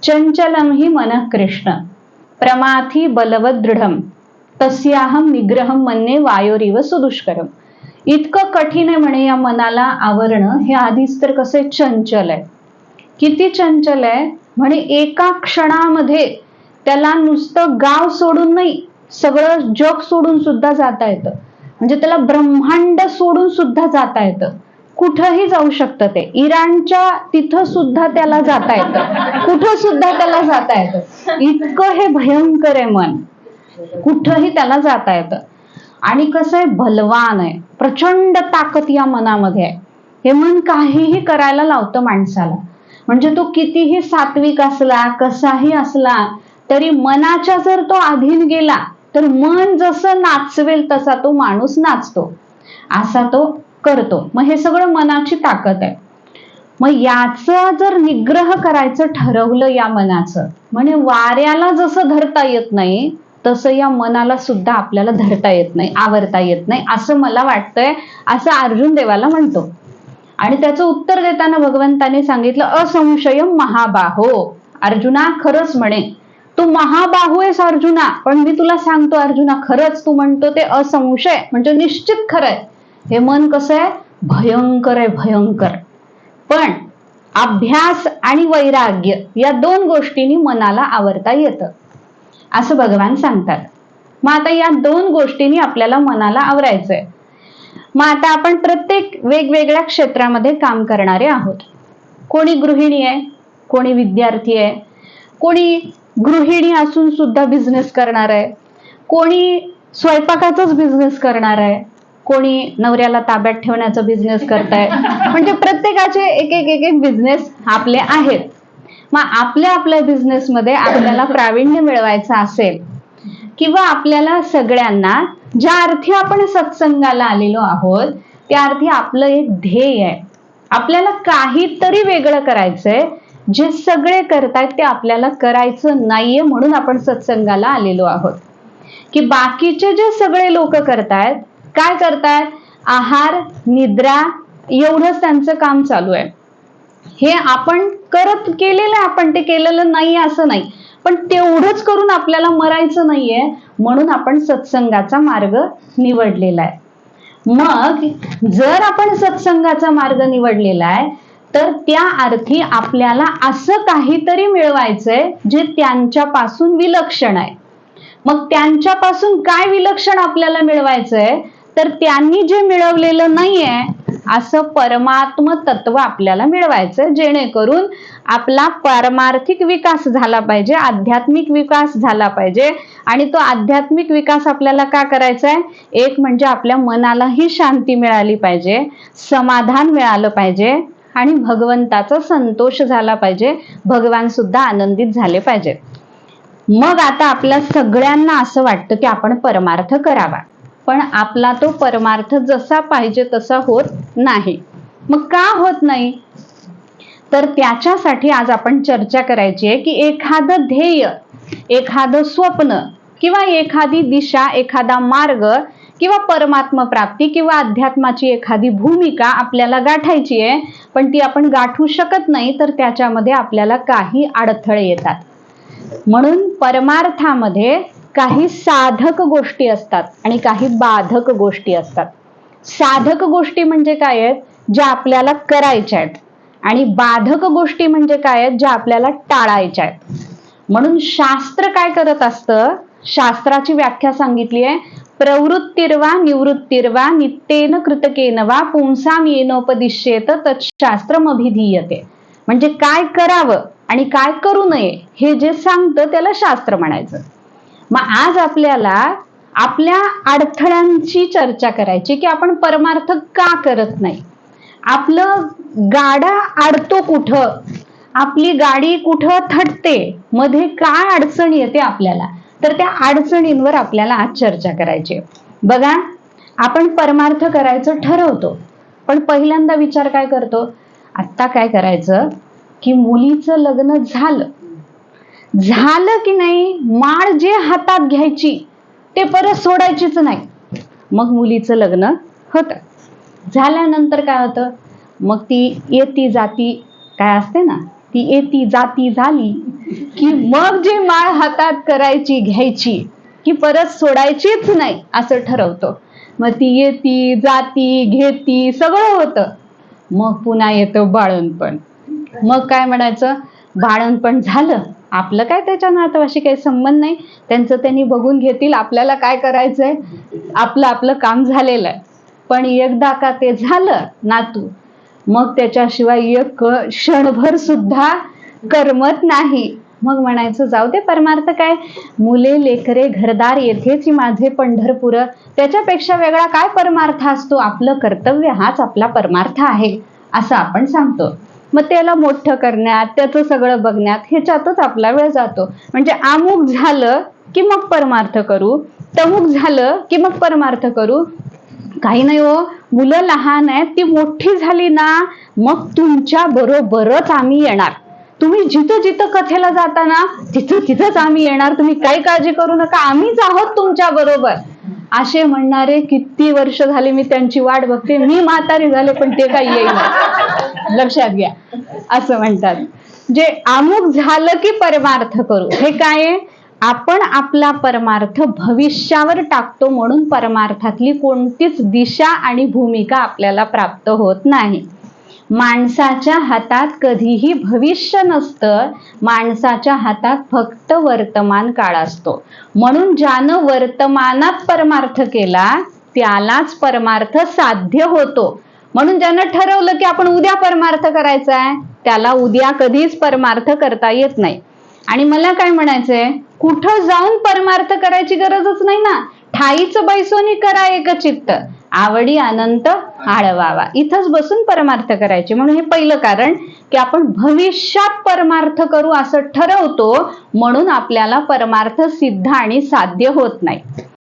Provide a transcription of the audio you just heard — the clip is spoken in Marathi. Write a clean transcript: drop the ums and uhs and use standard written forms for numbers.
चंचलम हि मनः कृष्ण प्रमाथी बलवद दृढम तस्याहम निग्रहम मन्ये वायोरिव सुदुष्करम. इतकं कठीण आहे म्हणे या मनाला आवरणं. हे आधीच तर कसे चंचल आहे. किती चंचल आहे म्हणे, एका क्षणामध्ये त्याला नुसतं गाव सोडून नाही, सगळं जग सोडून सुद्धा जाता येतं. म्हणजे त्याला ब्रह्मांड सोडून सुद्धा जाता येतं. कुठंही जाऊ शकतं ते. इराणच्या तिथं सुद्धा त्याला जाता येतं, कुठं सुद्धा त्याला जाता येतं. इतकं हे भयंकर आहे मन. कुठंही त्याला जाता येतं. आणि कसं आहे, बलवान आहे, प्रचंड ताकद या मनामध्ये आहे. हे मन काहीही करायला लावतं माणसाला. म्हणजे तो कितीही सात्विक असला, कसाही असला, तरी मनाच्या जर तो अधीन गेला तर मन जसं नाचवेल तसा तो माणूस नाचतो, असा तो करतो. मग हे सगळं मनाची ताकद आहे. मग याचं जर निग्रह करायचं ठरवलं या मनाचं, म्हणजे वाऱ्याला जसं धरता येत नाही तसं या मनाला सुद्धा आपल्याला धरता येत नाही, आवरता येत नाही, असं मला वाटतंय, असं अर्जुन देवाला म्हणतो. आणि त्याचं उत्तर देताना भगवंताने सांगितलं, असंशयम महाबाहो. अर्जुना, खरंच म्हणे तू महाबाहू आहेस अर्जुना, पण मी तुला सांगतो अर्जुना, खरंच तू म्हणतो ते असंशय म्हणजे निश्चित खरंय. हे मन कसं आहे, भयंकर आहे, भयंकर. पण अभ्यास आणि वैराग्य या दोन गोष्टींनी मनाला आवरता येतं, असं भगवान सांगतात. मग आता या दोन गोष्टींनी आपल्याला मनाला आवरायचंय. मग आता आपण प्रत्येक वेगवेगळ्या क्षेत्रामध्ये काम करणारे आहोत. कोणी गृहिणी आहे, कोणी विद्यार्थी आहे, कोणी गृहिणी असून सुद्धा बिझनेस करणार आहे, कोणी स्वयंपाकाचाच बिझनेस करणार आहे, कोणी नवऱ्याला ताब्यात ठेवण्याचा बिझनेस करताय. म्हणजे प्रत्येकाचे एक एक एक एक बिझनेस आपले आहेत. मग आपल्या आपल्या बिझनेसमध्ये आपल्याला प्रावीण्य मिळवायचं असेल, किंवा आपल्याला सगळ्यांना ज्या अर्थी आपण सत्संगाला आलेलो आहोत त्या अर्थी आपलं एक ध्येय आहे. आपल्याला काहीतरी वेगळं करायचंय. जे सगळे करतायत ते आपल्याला करायचं नाहीये, म्हणून आपण सत्संगाला आलेलो आहोत. की बाकीचे जे सगळे लोक करतायत, काय करतायत, आहार निद्रा एवढंच त्यांचं काम चालू आहे. हे आपण केलेलं आहे, आपण ते केलेलं नाही असं नाही, पण तेवढंच करून आपल्याला मरायचं नाहीये, म्हणून आपण सत्संगाचा मार्ग निवडलेला आहे. मग जर आपण सत्संगाचा मार्ग निवडलेला आहे तर त्या अर्थी आपल्याला असं काहीतरी मिळवायचंय जे त्यांच्यापासून विलक्षण आहे. मग त्यांच्यापासून काय विलक्षण आपल्याला मिळवायचंय, तर त्यांनी जे मिळवलेलं नाहीये असं परमात्म तत्व आपल्याला मिळवायचं, जेणेकरून आपला पारमार्थिक विकास झाला पाहिजे, आध्यात्मिक विकास झाला पाहिजे. आणि तो आध्यात्मिक विकास आपल्याला का करायचा आहे, एक म्हणजे आपल्या मनालाही शांती मिळाली पाहिजे, समाधान मिळालं पाहिजे, आणि भगवंताचा संतोष झाला पाहिजे, भगवान सुद्धा आनंदित झाले पाहिजे. मग आता आपल्या सगळ्यांना असं वाटतं की आपण परमार्थ करावा, पण आपला तो परमार्थ जसा पाहिजे तसा होत नाही. मग का होत नाही, तर त्याच्यासाठी आज आपण चर्चा करायची आहे की एखादं ध्येय, एखादं स्वप्न, किंवा एखादी दिशा, एखादा मार्ग, किंवा परमात्म प्राप्ती किंवा अध्यात्माची एखादी भूमिका आपल्याला गाठायची आहे, पण ती आपण गाठू शकत नाही, तर त्याच्यामध्ये आपल्याला काही अडथळे येतात. म्हणून परमार्थामध्ये काही साधक गोष्टी असतात आणि काही बाधक गोष्टी असतात. साधक गोष्टी म्हणजे काय आहेत, ज्या आपल्याला करायच्या आहेत, आणि बाधक गोष्टी म्हणजे काय आहेत, ज्या आपल्याला टाळायच्या आहेत. म्हणून शास्त्र काय करत असतं, शास्त्राची व्याख्या सांगितली आहे, प्रवृत्तिर्वा निवृत्तिर्वा नित्येन कृतकेन वा पुंसाम येनोपदिश्येत तत्शास्त्रम अभिधीयते. म्हणजे काय करावं आणि काय करू नये हे जे सांगतं त्याला शास्त्र म्हणायचं. मग आज आपल्याला आपल्या अडथळ्यांची चर्चा करायची की आपण परमार्थ का करत नाही, आपलं गाडा अडतो कुठं, आपली गाडी कुठं थटते, मध्ये काय अडचण येते आपल्याला, तर त्या अडचणींवर आपल्याला आज चर्चा करायची. बघा, आपण परमार्थ करायचं ठरवतो, पण पहिल्यांदा विचार काय करतो, आता काय करायचं की मुलीचं लग्न झालं की नाही, माळ जे हातात घ्यायची ते परत सोडायचीच नाही. मग मुलीचं लग्न होतं. झाल्यानंतर काय होतं, मग ती येती जाती काय असते ना, ती येती जाती झाली की मग जी माळ हातात करायची घ्यायची की परत सोडायचीच नाही असं ठरवतो. मग ती येती जाती घेती सगळं होतं. मग पुन्हा येतं बाळंतपण. मग काय म्हणायचं, बाळंतपण झालं, आपलं काय त्याच्या नातवाशी काही संबंध नाही, त्यांचं त्यांनी बघून घेतील, आपल्याला काय करायचंय, आपलं आपलं काम झालेलं आहे. पण एकदा का ते झालं नातू, मग त्याच्याशिवाय एक क्षणभर सुद्धा करमत नाही. मग म्हणायचं जाऊ दे परमार्थ काय, मुले लेकरे घरदार येथेच माझे पंढरपूर, त्याच्यापेक्षा वेगळा काय परमार्थ असतो, आपलं कर्तव्य हाच आपला परमार्थ आहे असं आपण सांगतो. मग त्याला मोठं करण्यात, त्याचं सगळं बघण्यात ह्याच्यातच आपला वेळ जातो. म्हणजे अमुक झालं की मग परमार्थ करू, तमुक झालं की मग परमार्थ करू. काही नाही हो, मुलं लहान आहेत, ती मोठी झाली ना मग तुमच्या बरोबरच आम्ही येणार. तुम्ही जिथं जिथं कथेला जाता ना तिथं तिथंच आम्ही येणार, तुम्ही काही काळजी करू नका, आम्हीच आहोत तुमच्या बरोबर. असे म्हणणारे किती वर्ष झाले मी त्यांची वाट बघते. मी म्हातारी झाले पण ते काही येईल, लक्षात घ्या. असं म्हणतात जे अमुक झालं की परमार्थ करू. हे काय, आपण आपला परमार्थ भविष्यावर टाकतो म्हणून परमार्थातली कोणतीच दिशा आणि भूमिका आपल्याला प्राप्त होत नाही. माणसाच्या हातात कधीही भविष्य नसतं, माणसाच्या हातात फक्त वर्तमान काळ असतो. म्हणून ज्यानं वर्तमानात परमार्थ केला त्यालाच परमार्थ साध्य होतो. म्हणून ज्यानं ठरवलं की आपण उद्या परमार्थ करायचा आहे त्याला उद्या कधीच परमार्थ करता येत नाही. आणि मला काय म्हणायचंय, कुठं जाऊन परमार्थ करायची गरजच नाही ना, ठाईच बैसोनी करा एक चित्त, आवडी अनंत आळवावा, इथंच बसून परमार्थ करायचे. म्हणून हे पहिलं कारण की आपण भविष्यात परमार्थ करू असं ठरवतो म्हणून आपल्याला परमार्थ सिद्ध आणि साध्य होत नाही.